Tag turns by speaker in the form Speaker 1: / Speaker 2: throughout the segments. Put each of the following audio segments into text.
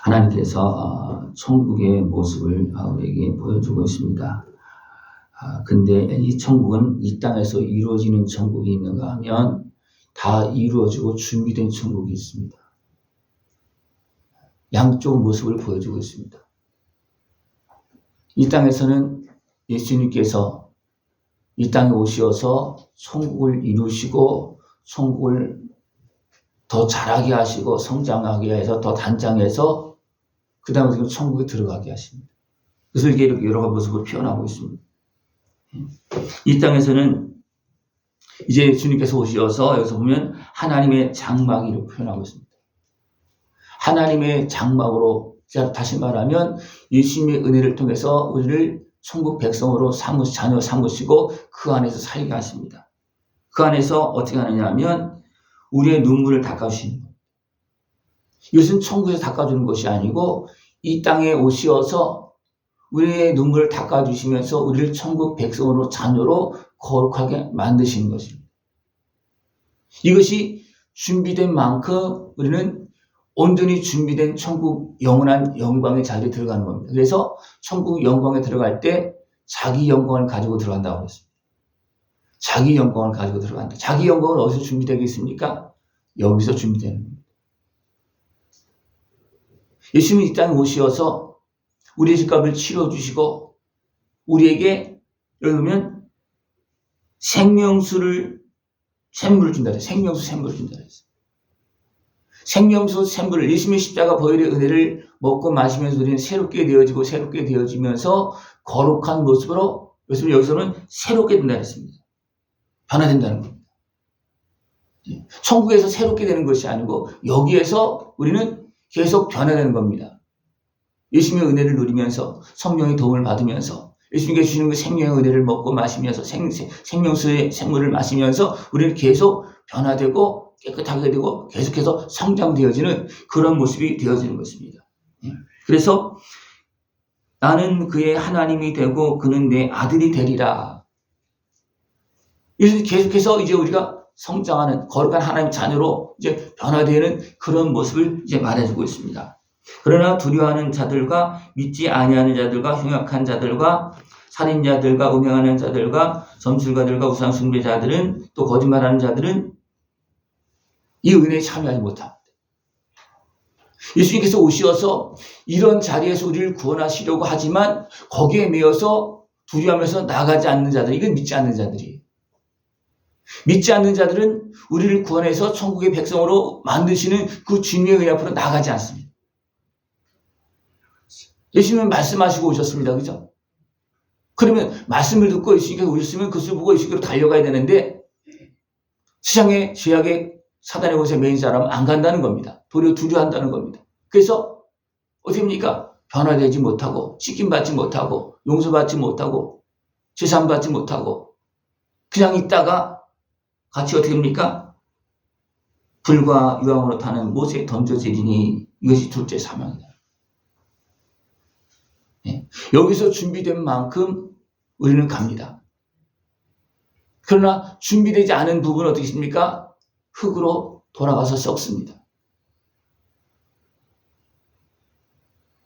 Speaker 1: 하나님께서 천국의 모습을 우리에게 보여주고 있습니다. 근데 이 천국은 이 땅에서 이루어지는 천국이 있는가 하면 다 이루어지고 준비된 천국이 있습니다. 양쪽 모습을 보여주고 있습니다. 이 땅에서는 예수님께서 이 땅에 오셔서 천국을 이루시고 천국을 더 자라게 하시고 성장하게 해서 더 단장해서 그 다음에 천국에 들어가게 하십니다. 그래서 이게 여러 가지 모습으로 표현하고 있습니다. 이 땅에서는 이제 주님께서 오셔서 여기서 보면 하나님의 장막이라고 표현하고 있습니다. 하나님의 장막으로, 다시 말하면 예수님의 은혜를 통해서 우리를 천국 백성으로 자녀 삼으시고 그 안에서 살게 하십니다. 그 안에서 어떻게 하느냐 하면 우리의 눈물을 닦아주시는 겁니다. 이것은 천국에서 닦아주는 것이 아니고 이 땅에 오셔서 우리의 눈물을 닦아주시면서 우리를 천국 백성으로 자녀로 거룩하게 만드시는 것입니다. 이것이 준비된 만큼 우리는 온전히 준비된 천국 영원한 영광의 자리에 들어가는 겁니다. 그래서 천국 영광에 들어갈 때 자기 영광을 가지고 들어간다고 했습니다. 자기 영광을 가지고 들어간다. 자기 영광은 어디서 준비되겠습니까? 여기서 준비되는 겁니다. 예수님이 이 땅에 오셔서 우리의 죄값을 치러주시고 우리에게 여러분 샘물을 준다. 샘물을 준다. 생명수 샘물을 예수님의 십자가 보혈의 은혜를 먹고 마시면서 우리는 새롭게 되어지면서 거룩한 모습으로 여기서는 새롭게 된다 했습니다. 변화된다는 겁니다. 천국에서 새롭게 되는 것이 아니고 여기에서 우리는 계속 변화되는 겁니다. 예수님의 은혜를 누리면서 성령의 도움을 받으면서 예수님께 주시는 그 생명의 은혜를 먹고 마시면서 생명수의 샘물을 마시면서 우리는 계속 변화되고 깨끗하게 되고 계속해서 성장되어지는 그런 모습이 되어지는 것입니다. 그래서 나는 그의 하나님이 되고 그는 내 아들이 되리라. 계속해서 이제 우리가 성장하는 거룩한 하나님의 자녀로 이제 변화되는 그런 모습을 이제 말해주고 있습니다. 그러나 두려워하는 자들과 믿지 아니하는 자들과 흉악한 자들과 살인자들과 음행하는 자들과 점술가들과 우상 숭배자들은 또 거짓말하는 자들은 이 은혜에 참여하지 못합니다. 예수님께서 오셔서 이런 자리에서 우리를 구원하시려고 하지만 거기에 매여서 두려워하면서 나가지 않는 자들, 이건 믿지 않는 자들이에요. 믿지 않는 자들은 우리를 구원해서 천국의 백성으로 만드시는 그 주님의 은혜 앞으로 나가지 않습니다. 예수님은 말씀하시고 오셨습니다. 그죠? 그러면 말씀을 듣고 예수님께서 오셨으면 그것을 보고 예수님께로 달려가야 되는데 세상의 죄악의 사단의 곳에 매인 사람은 안 간다는 겁니다. 도리어 두려워한다는 겁니다. 그래서 어떻게 합니까? 변화되지 못하고 씻김받지 못하고 용서받지 못하고 죄사함받지 못하고 그냥 있다가 같이 어떻게 합니까? 불과 유황으로 타는 못에 던져지리니 이것이 둘째 사망이다. 여기서 준비된 만큼 우리는 갑니다. 그러나 준비되지 않은 부분은 어떻게 있습니까? 흙으로 돌아가서 썩습니다.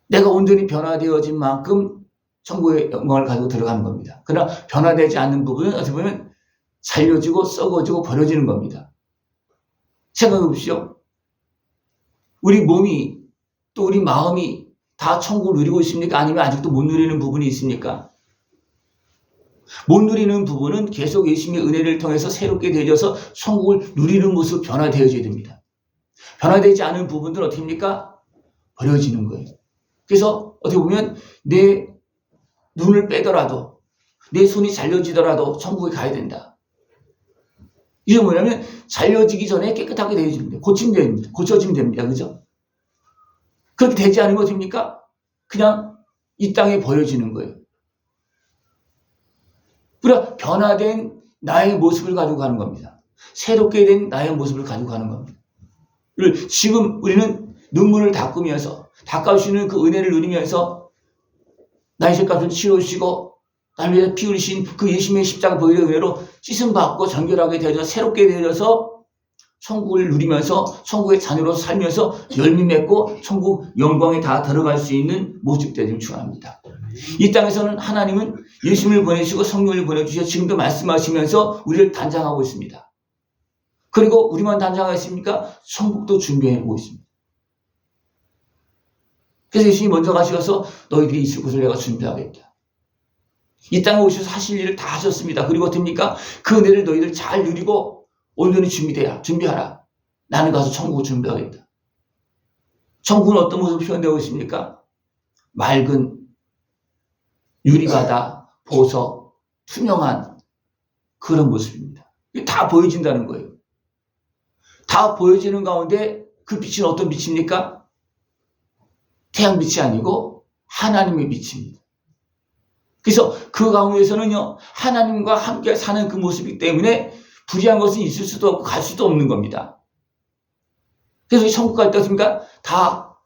Speaker 1: 내가 온전히 변화되어진 만큼 천국의 영광을 가지고 들어가는 겁니다. 그러나 변화되지 않는 부분은 어떻게 보면 잘려지고 썩어지고 버려지는 겁니다. 생각해 보십시오. 우리 몸이 또 우리 마음이 다 천국을 누리고 있습니까? 아니면 아직도 못 누리는 부분이 있습니까? 못 누리는 부분은 계속 예수님의 은혜를 통해서 새롭게 되어져서 천국을 누리는 모습 변화되어져야 됩니다. 변화되지 않은 부분들은 어떻게 합니까? 버려지는 거예요. 그래서 어떻게 보면 내 눈을 빼더라도 내 손이 잘려지더라도 천국에 가야 된다. 이게 뭐냐면 잘려지기 전에 깨끗하게 되어지면 돼요. 고쳐지면 됩니다. 그죠? 그렇게 되지 않으면 어떻게 합니까? 그냥 이 땅에 버려지는 거예요. 우리가 변화된 나의 모습을 가지고 가는 겁니다. 새롭게 된 나의 모습을 가지고 가는 겁니다. 지금 우리는 눈물을 닦아주시는 그 은혜를 누리면서 나의 죄값을 치러주시고 나를 위해 피 흘리신 그 예수님의 십자가 보혈의 은혜로 씻음받고 정결하게 되어져 새롭게 되어져서 천국을 누리면서 천국의 자녀로서 살면서 열매 맺고 천국 영광에 다 들어갈 수 있는 모습들이 중요합니다. 이 땅에서는 하나님은 예수님을 보내시고 성령을 보내주셔서 지금도 말씀하시면서 우리를 단장하고 있습니다. 그리고 우리만 단장하겠습니까? 천국도 준비해오고 있습니다. 그래서 예수님이 먼저 가셔서 너희들이 있을 곳을 내가 준비하겠다. 이 땅에 오셔서 하실 일을 다 하셨습니다. 그리고 어떻습니까? 그 은혜를 너희들 잘 누리고 온전히 준비하라. 나는 가서 천국을 준비하겠다. 천국은 어떤 모습으로 표현되고 있습니까? 맑은 유리바다, 보석, 투명한 그런 모습입니다. 이게 다 보여진다는 거예요. 다 보여지는 가운데 그 빛은 어떤 빛입니까? 태양빛이 아니고 하나님의 빛입니다. 그래서 그 가운데서는요, 하나님과 함께 사는 그 모습이기 때문에 불의한 것은 있을 수도 없고 갈 수도 없는 겁니다. 그래서 천국 갈 때 어떻습니까? 다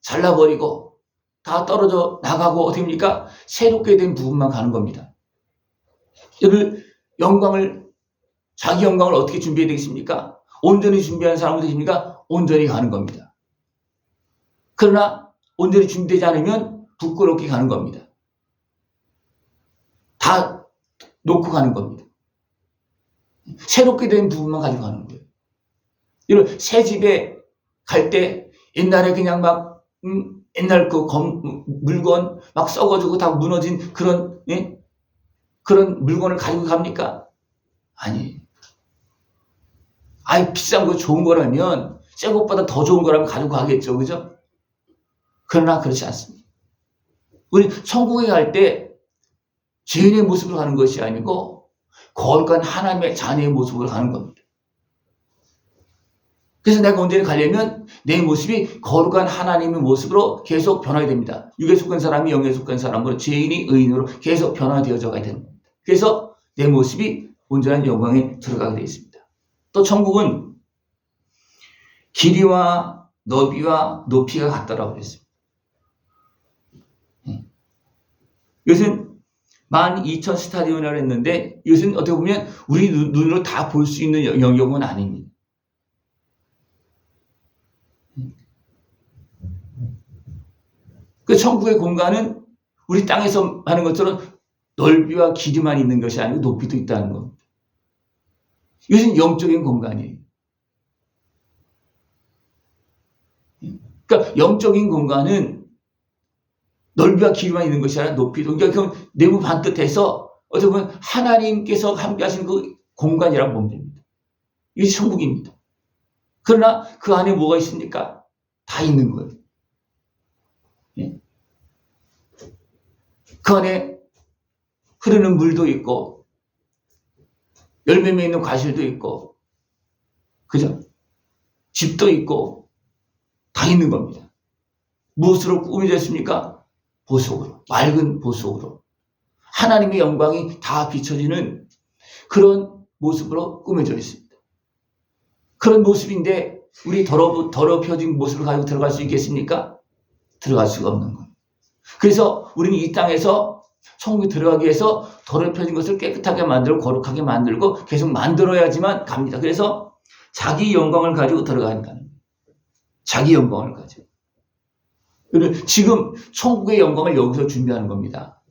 Speaker 1: 잘라버리고 다 떨어져 나가고 어떻게 됩니까? 새롭게 된 부분만 가는 겁니다. 여러분, 자기 영광을 어떻게 준비해야 되겠습니까? 온전히 준비한 사람은 되십니까? 온전히 가는 겁니다. 그러나 온전히 준비되지 않으면 부끄럽게 가는 겁니다. 다 놓고 가는 겁니다. 새롭게 된 부분만 가지고 가는 거예요. 여러분, 새 집에 갈 때 옛날에 그냥 막 옛날 그 물건 막 썩어지고 다 무너진 그런 그런 물건을 가지고 갑니까? 아니. 아이 비싼 거 좋은 거라면 새 것보다 더 좋은 거라면 가지고 가겠죠, 그죠? 그러나 그렇지 않습니다. 우리 천국에 갈 때 죄인의 모습으로 가는 것이 아니고 거룩한 하나님의 자녀의 모습으로 가는 겁니다. 그래서 내가 온전히 가려면 내 모습이 거룩한 하나님의 모습으로 계속 변화해야 됩니다. 육에 속한 사람이 영에 속한 사람으로, 죄인이 의인으로 계속 변화되어져 가야 됩니다. 그래서 내 모습이 온전한 영광에 들어가게 되어 있습니다. 또 천국은 길이와 너비와 높이가 같다라고 그랬습니다. 이것은 12,000 스타디온이라고 했는데 이것은 어떻게 보면 우리 눈으로 다 볼 수 있는 영역은 아닙니다. 그 천국의 공간은 우리 땅에서 하는 것처럼 넓이와 길이만 있는 것이 아니고 높이도 있다는 겁니다. 이것은 영적인 공간이에요. 그러니까 영적인 공간은 넓이와 길이만 있는 것이 아니라 높이도, 그러니까 내부 반듯해서 어떻게 보면 하나님께서 함께 하신 그 공간이라고 보면 됩니다. 이것이 천국입니다. 그러나 그 안에 뭐가 있습니까? 다 있는 거예요. 그 안에 흐르는 물도 있고 열매 맺는 과실도 있고, 그죠? 집도 있고 다 있는 겁니다. 무엇으로 꾸며졌습니까? 보석으로, 맑은 보석으로 하나님의 영광이 다 비춰지는 그런 모습으로 꾸며져 있습니다. 그런 모습인데 우리 더럽혀진 모습을 가지고 들어갈 수 있겠습니까? 들어갈 수가 없는 거예요. 그래서 우리는 이 땅에서 천국에 들어가기 위해서 더럽혀진 것을 깨끗하게 만들고 거룩하게 만들고 계속 만들어야지만 갑니다. 그래서 자기 영광을 가지고 들어간다는 거예요. 자기 영광을 가지고. 지금 천국의 영광을 여기서 준비하는 겁니다.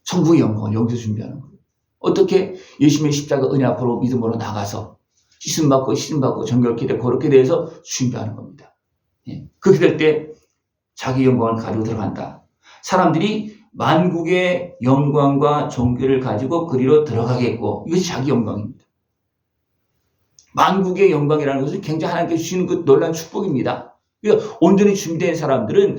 Speaker 1: 천국의 영광을 여기서 준비하는 거예요. 어떻게? 예수님의 십자가 은혜 앞으로 믿음으로 나가서 씻음받고 정결케 되고 거룩게 돼서 준비하는 겁니다. 그렇게 될 때 자기 영광을 가지고 들어간다. 사람들이 만국의 영광과 종교를 가지고 그리로 들어가겠고, 이것이 자기 영광입니다. 만국의 영광이라는 것은 굉장히 하나님께서 주시는 그 놀라운 축복입니다. 그러니까 온전히 준비된 사람들은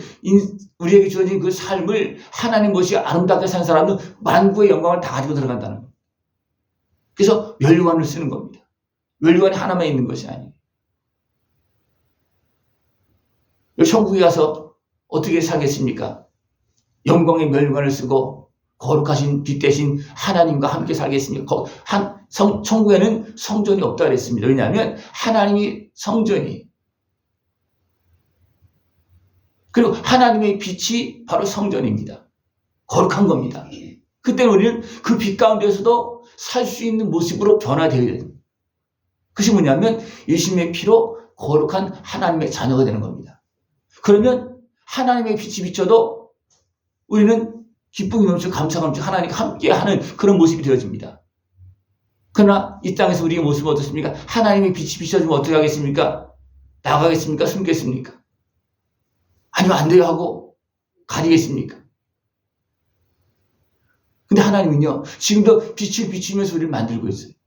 Speaker 1: 우리에게 주어진 그 삶을 하나님 것이 아름답게 산 사람은 만국의 영광을 다 가지고 들어간다는 겁니다. 그래서 면류관을 쓰는 겁니다. 면류관이 하나만 있는 것이 아니에요. 천국에 가서 어떻게 살겠습니까? 영광의 면류관을 쓰고 거룩하신 빛 대신 하나님과 함께 살겠습니까? 천국에는 성전이 없다 그랬습니다. 왜냐하면 하나님이 성전이, 그리고 하나님의 빛이 바로 성전입니다. 거룩한 겁니다. 그때는 우리는 그 빛 가운데서도 살 수 있는 모습으로 변화되어야 됩니다. 그것이 뭐냐면 예수님의 피로 거룩한 하나님의 자녀가 되는 겁니다. 그러면 하나님의 빛이 비춰도 우리는 기쁨이 넘치고 감사가 넘치고 하나님과 함께하는 그런 모습이 되어집니다. 그러나 이 땅에서 우리의 모습은 어떻습니까? 하나님의 빛이 비춰주면 어떻게 하겠습니까? 나가겠습니까? 숨겠습니까? 아니면 안 돼요 하고 가리겠습니까? 근데 하나님은요, 지금도 빛을 비추면서 우리를 만들고 있어요.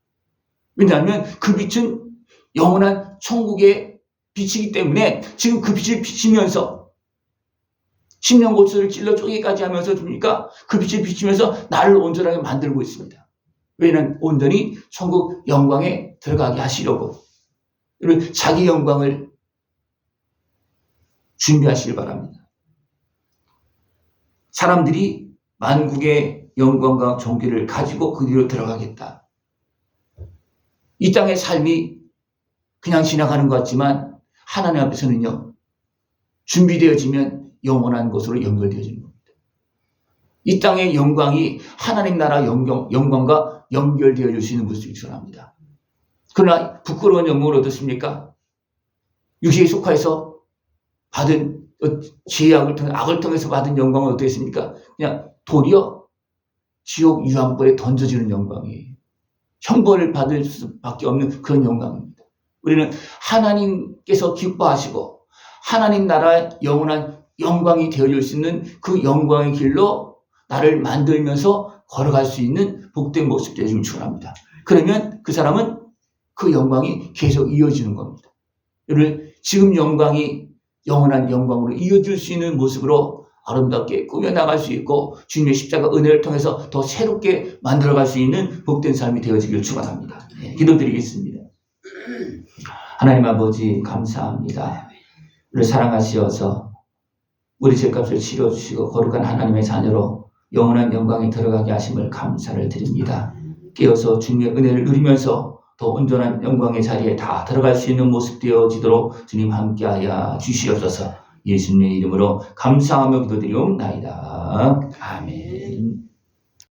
Speaker 1: 왜냐하면 그 빛은 영원한 천국의 빛이기 때문에 지금 그 빛을 비추면서 십년고초를 찔러 쪼개기까지 하면서 줍니까? 그 빛을 비추면서 나를 온전하게 만들고 있습니다. 왜냐하면 온전히 천국 영광에 들어가게 하시려고 자기 영광을 준비하시길 바랍니다. 사람들이 만국의 영광과 존귀를 가지고 그 뒤로 들어가겠다. 이 땅의 삶이 그냥 지나가는 것 같지만 하나님 앞에서는요, 준비되어지면 영원한 것으로 연결되어지는 겁니다. 이 땅의 영광이 하나님 나라 영광과 연결되어질 수 있는 모습이 일어납니다. 그러나 부끄러운 영광을 어떻습니까? 육체에 속하여서 받은 죄악을 통해 악을 통해서 받은 영광은 어떻습니까? 그냥 도리어 지옥 유황불에 던져지는 영광이에요. 형벌을 받을 수밖에 없는 그런 영광입니다. 우리는 하나님께서 기뻐하시고 하나님 나라의 영원한 영광이 되어질 수 있는 그 영광의 길로 나를 만들면서 걸어갈 수 있는 복된 모습 되기를 축원합니다. 그러면 그 사람은 그 영광이 계속 이어지는 겁니다. 여러분, 지금 영광이 영원한 영광으로 이어질 수 있는 모습으로 아름답게 꾸며나갈 수 있고 주님의 십자가 은혜를 통해서 더 새롭게 만들어갈 수 있는 복된 삶이 되어지기를 축원합니다. 기도드리겠습니다. 하나님 아버지 감사합니다. 우리를 사랑하시어서 우리 죄값을 치러주시고 거룩한 하나님의 자녀로 영원한 영광에 들어가게 하심을 감사를 드립니다. 깨어서 주님의 은혜를 누리면서 더 온전한 영광의 자리에 다 들어갈 수 있는 모습 되어지도록 주님 함께하여 주시옵소서. 예수님의 이름으로 감사하며 기도드리옵나이다. 아멘.